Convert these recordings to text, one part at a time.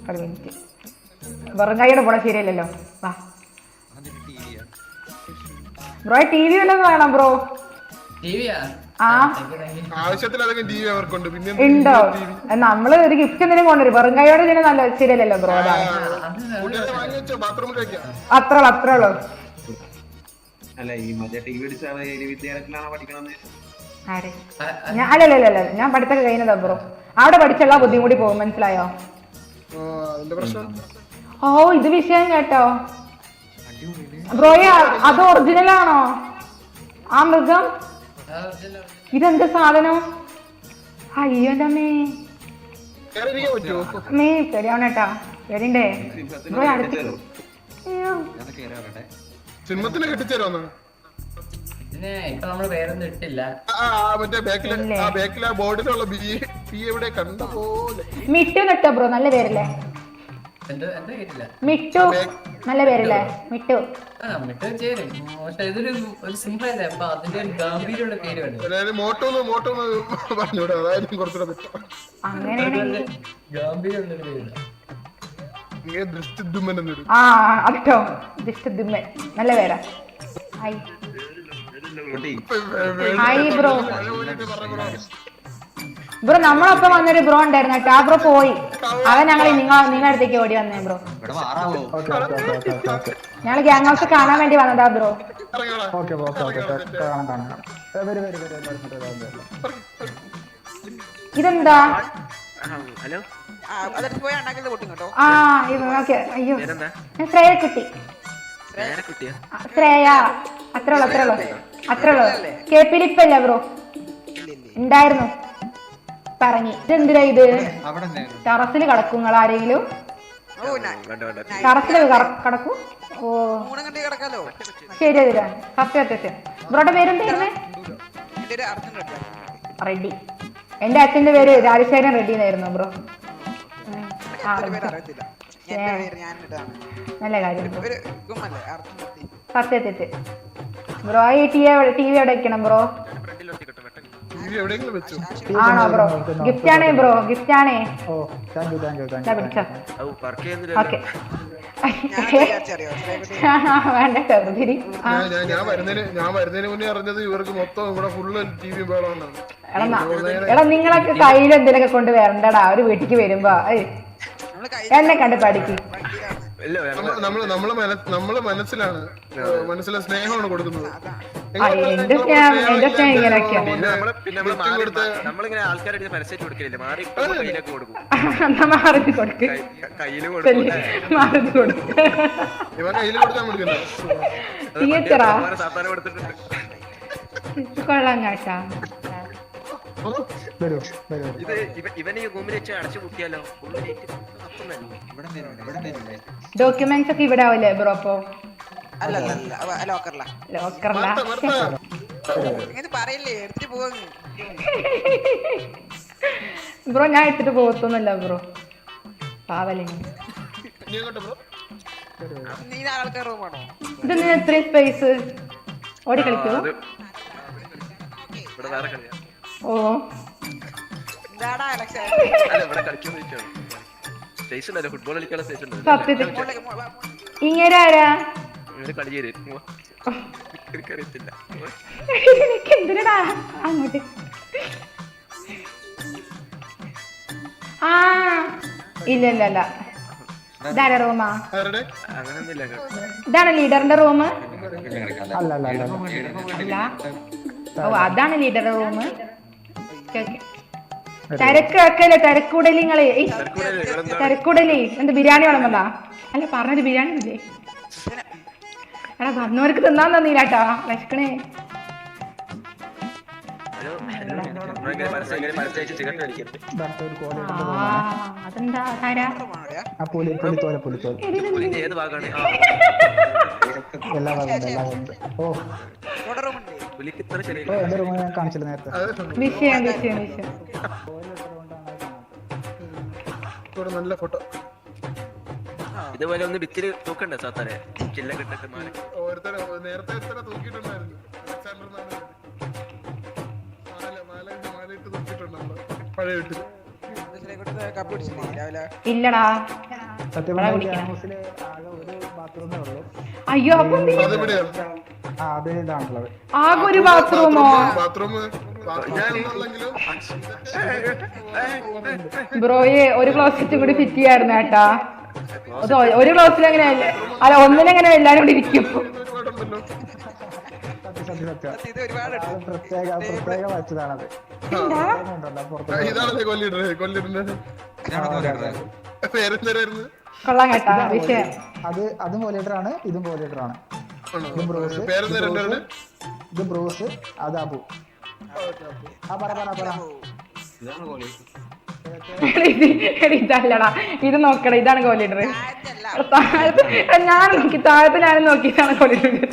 ഒരു മിനിറ്റ്. വെറും കൈയുടെ പോണ ശരിയല്ലല്ലോ. വാ ബ്രോ, ടി വി വല്ലതും വേണം ബ്രോ? ആ ഉണ്ടോ? നമ്മള് ഒരു ഗിഫ്റ്റ് എന്തെങ്കിലും കൊണ്ടുവരും. വെറും കൈയോടെ ഇതിന് നല്ല ശരിയല്ലല്ലോ ബ്രോ. അതാണ് അത്രേ ഉള്ളൂ. അല്ലല്ല, ഞാൻ പഠിത്തൊക്കെ കഴിഞ്ഞതാ ബ്രോ. അവിടെ പഠിച്ചുള്ള ബുദ്ധിയും കൂടി പോകും, മനസ്സിലായോ? ഓ, ഇത് വിഷയം കേട്ടോ ബ്രോയെ. അത് ഒറിജിനൽ ആണോ ആ മൃഗം? ഇതെന്ത് സാധനം? അയ്യോ എൻ്റെ അമ്മേ, അമ്മേ ശരിയാവണേട്ടാ. ശരിണ്ടേ ബ്രോ അടുത്ത്. മിട്ടു നട്ടോ ബ്രോ, നല്ല പേരല്ലേ? മിട്ടു നല്ല പേരല്ലേ? മിട്ടു ആ അട്ടോ ദിഷ്ടദ്യുമ്മൻ നല്ല പേരാ. Hi bro. ബ്രോ നമ്മളൊപ്പം വന്നൊരു ബ്രോ ഉണ്ടായിരുന്നു കേട്ടോ. ആ ബ്രോ പോയി. അവൻ ഞങ്ങൾ നിങ്ങളുടെ അടുത്തേക്ക് ഓടി വന്നേ ബ്രോ. ഞങ്ങൾ ഗ്യാങ് ഹൗസ് കാണാൻ വേണ്ടി വന്നതാ ബ്രോ. ഇതെന്താ? ആ ഓക്കെ. അയ്യോ ഞാൻ ശ്രേയ കുട്ടി. ശ്രേയ അത്രേ ഉള്ളു. കേപ്പിലിപ്പല്ല ബ്രോ, ഉണ്ടായിരുന്നു പറഞ്ഞി. ഇതെന്തിനാ ഇത്? ടെറസിൽ കിടക്കും നിങ്ങൾ ആരെങ്കിലും? ടെറസിൽ കിടക്കും? ഓ ശരി തരാ. സത്യം. ബ്രോയുടെ പേരെന്തായിരുന്നേ? റെഡ്ഡി. എന്റെ അച്ഛന്റെ പേര് രാജശേഖരൻ റെഡ്ഡി എന്നായിരുന്നു ബ്രോ. നല്ല കാര്യം സത്യത്തിൽ ബ്രോ. ഈ ടി വി എവിടെ വെക്കണം ബ്രോ? ആണോ ബ്രോ? ഗിഫ്റ്റ് ആണേ ബ്രോ, ഗിഫ്റ്റ് ആണേ. ഓക്കെ വേണ്ട ചെറുതിരി. എടാ നിങ്ങളൊക്കെ കയ്യിൽ എന്തെങ്കിലുമൊക്കെ കൊണ്ട് വരണ്ടടാ ഒരു വീട്ടിക്ക് വരുമ്പോ. എന്നെ കണ്ട് പഠിക്കും. നമ്മള് മനസ്സിലാണ് സ്നേഹമാണ് കൊടുക്കുന്നത്. എന്റെ സ്നേഹം ഇങ്ങനെയൊക്കെയാണ്. മാറി കൊടുക്കും. തിയേറ്ററാ കൊള്ളാം കേട്ടാ. ഡോക്യുമെന്റ്സ് ഒക്കെ ഇവിടെ ആവില്ലേ ബ്രോ? അപ്പൊ ബ്രോ ഞാൻ എടുത്തിട്ട് പോകത്തൊന്നുമില്ല ബ്രോ. പാവല്ലേ ഇതൊന്നും എത്രയും സ്പേസ് ഓടി കളിക്കോ? ഓ സത്യത്തിൽ ഇങ്ങനെ ആരാ? എനിക്കെന്തിനാ അങ്ങോട്ട്? ആ ഇല്ല ഇതാരാ റൂമാ? ഇതാണ് ലീഡറിന്റെ റൂം? അല്ല. ഓ അതാണ് ലീഡറുടെ റൂം. തിരക്ക് വെക്കല്ലേ, തിരക്കൂടലിങ്ങള്. തിരക്കൂടലേ എന്ത് ബിരിയാണി വിളമ്പതാ? അല്ല പറഞ്ഞത് ബിരിയാണി ഇല്ലേ? എടാ വന്നവർക്ക് തിന്നാൻ തന്നീലാട്ടാ, വിശക്കണേ. അതെന്താ ആരാ? വിഷയം നല്ല ഫോട്ടോ. ഇതുപോലെ ഒന്ന് ഭിത്തിരി തൂക്കണ്ടേ സാത്താനെ? നേരത്തെ തൂക്കിയിട്ടുണ്ടായിരുന്നു. പഴയ വീട്ടിൽ ഇല്ലടാ സത്യം ഇവിടെ പറഞ്ഞാൽ വിളിക്കണം. ക്യാമ്പസില് ആകെ ഒരു ബാത്റൂമേ ഉള്ളൂ. അയ്യോ അപ്പൊ എന്ത് ചെയ്യും? അതെവിടെയാണ് ആ അത് ഇതാണുള്ളത്. ആകെ ഒരു ബാത്റൂമോ? ബാത്റൂം ഞാനുള്ളെങ്കിലും ബ്രോയെ ഒരു ക്ലോസറ്റ് കൂടി ഫിറ്റ് ചെയ്യായിരുന്നു കേട്ടാ. അത് ഒരു ക്ലോസിൽ എങ്ങനെ അല്ല ഒന്നിനെങ്ങനെ എല്ലാരും കൂടി ഇരിക്കും. ഒരുപാടുണ്ടല്ലോ. സത്യം അത് പ്രത്യേക വച്ചതാണത്. ഇതാണല്ലേ കൊല്ലിടുന്നത്. പേരെന്തരായിരുന്നു? കൊള്ളാം കേട്ടാ വിഷയം. അതും പോലീറ്ററാണ്, ഇതും പോലീറ്ററാണ്. ഇതും ബ്രോസ്, പേരെന്തരാണ്? ഇത് ബ്രോസ്, അത് അബു. ആ പറ ഇതല്ലടാ, ഇത് നോക്കടാ, ഇതാണ് കോലീഡർ. ഞാൻ നോക്കി താഴത്ത് ഞാനും നോക്കിയിട്ടാണ് കോലീഡർ.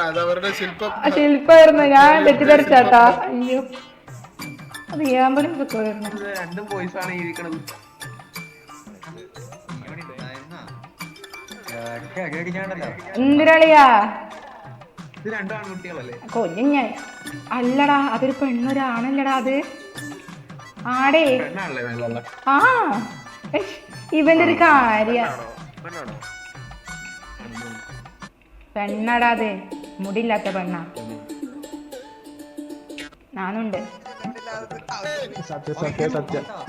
അതവരുടെ ശില്പം. ശില്പായിരുന്നു, ഞാൻ തെറ്റിദ്ധരിച്ചാട്ടാ. അയ്യോ അത് ആംബുലൻസ് ഒക്കെ വരുന്നു. രണ്ടും ബോയ്സ് ആണ് ഇരിക്കണത്. എന്തിനാളിയാ ഇത് രണ്ടും ആൺകുട്ടികളല്ലേ? കൊല്ലും ഞാൻ. അല്ലടാ അതൊരു പെണ്ണൊരാണല്ലടാ അത്. ആടേ പെണ്ണാണല്ലേ മേലുള്ള? ആ ഇവന്റെ ഒരു കാര്യ പെണ്ണാണോ? പെണ്ണടാ അത്, മുടിയില്ലാത്ത പെണ്ണാ. സത്യം. നാനുണ്ട്.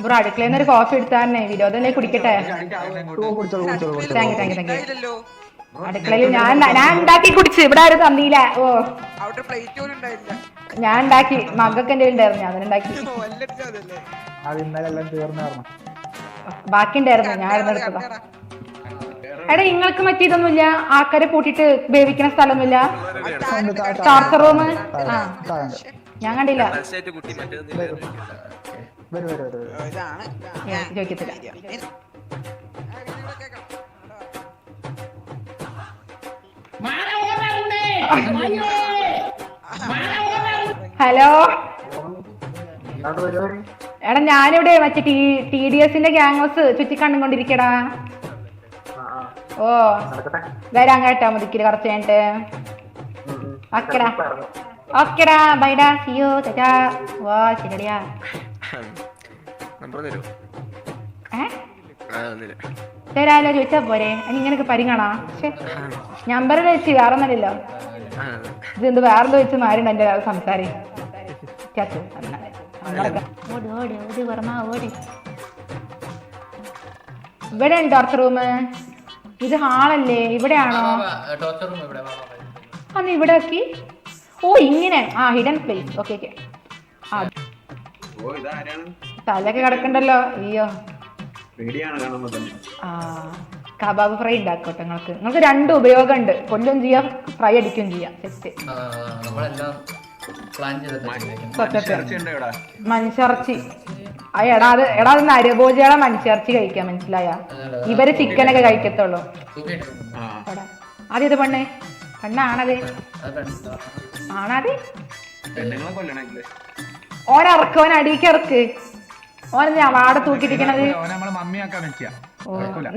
ബ്രോ അടുക്കളയിൽ നിന്ന് ഒരു കോഫി എടുത്താന്നെ, വിരോധം കുടിക്കട്ടെ. Thank you. അടുക്കളയിൽ ഞാൻ ഉണ്ടാക്കി കുടിച്ച്, ഇവിടെ ആരും തന്നീല. ഓ ഞാൻ ഉണ്ടാക്കി, മകൾക്ക് എന്റെ ഉണ്ടായിരുന്നു, ഞാൻ അതിനുണ്ടാക്കി. അത് ഇന്നലെല്ലാം തീർന്നായിരുന്നു. ബാക്കി ഉണ്ടായിരുന്നു, ഞാൻ എടുത്തതാ. എടാ നിങ്ങൾക്ക് മറ്റേതൊന്നുമില്ല, ആൾക്കാരെ പൂട്ടിട്ട് വേവിക്കണ സ്ഥലമൊന്നുമില്ല, ടോർച്ചർ റൂം? ആ ഞാൻ കണ്ടില്ല. കുട്ടി മറ്റേത് വരും. ചോദിക്കത്തില്ല. ഹലോ എടാ ഞാനിവിടെ മറ്റേ TDSന്റെ ഗ്യാങ്സ് ചുറ്റിക്കണ്ടുകൊണ്ടിരിക്കടാ. ഓ വരാൻ കേട്ടാ മുതിക്കില് കുറച്ച് കഴിഞ്ഞിട്ട്. ഓക്കെടാ ബൈഡാ, സിയോ ചേച്ചാ. വാ ശരിയാ. നമ്പർ തരൂ. തരാലോ, ചോദിച്ചാ പോരെ. ഇങ്ങനൊക്കെ പരിങ്ങണാ. പക്ഷെ നമ്പർ വെച്ച് വേറെ ഒന്നല്ലോ. ഇതെന്ത് വേറെന്തോ വെച്ച് മാറിണ്ട് എന്റെ സംസാരം. ഇവിടെ ഉണ്ട് ടോർച്ചർ റൂം. ഇത് ഹാളല്ലേ, ഇവിടെയാണോ? അന്ന് ഇവിടെ ആക്കി. ഓ ഇങ്ങനെ, ആ ഹിഡൻ പ്ലേസ്. ഓക്കെ തലൊക്കെ കിടക്കണ്ടല്ലോ. അയ്യോ ആ കബാബ് ഫ്രൈ ഉണ്ടാക്കോട്ടെ. നിങ്ങൾക്ക് രണ്ട് ഉപയോഗം ഉണ്ട്, കൊല്ലും ചെയ്യാം ഫ്രൈ അടിക്കുകയും ചെയ്യാം. സെറ്റ്. മനുഷ്യർച്ചി എടാ അത് നരഭോജികളെ മനുഷ്യർച്ചി കഴിക്കാം, മനസ്സിലായ? ഇവര് ചിക്കനൊക്കെ കഴിക്കത്തുള്ളൂ. ഇത് പെണ്ണേ, പെണ്ണാണത്. ആണത് ഓരക്ക്, ഓൻ അടിക്ക് ഇറക്ക്. ഓനെ ഞാൻ വാട തൂക്കിട്ടിരിക്കണത്.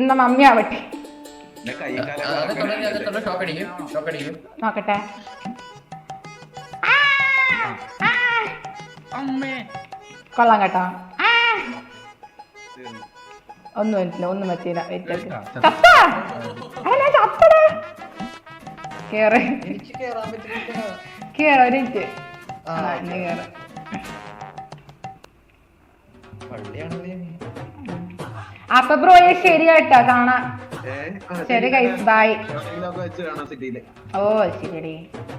എന്നാ മമ്മി ആവട്ടെ. നോക്കട്ടെ. കൊള്ളാം കേട്ടോ. ഒന്നും പറ്റില്ല, ഒന്നും പറ്റില്ല. കേറ ഒരു മിനിറ്റ്. കേറ. അപ്പൊ ബ്രോയെ ശരിയായിട്ടാ കാണാം. ശരി ഗൈസ്, ബൈ. ഓ ശരി.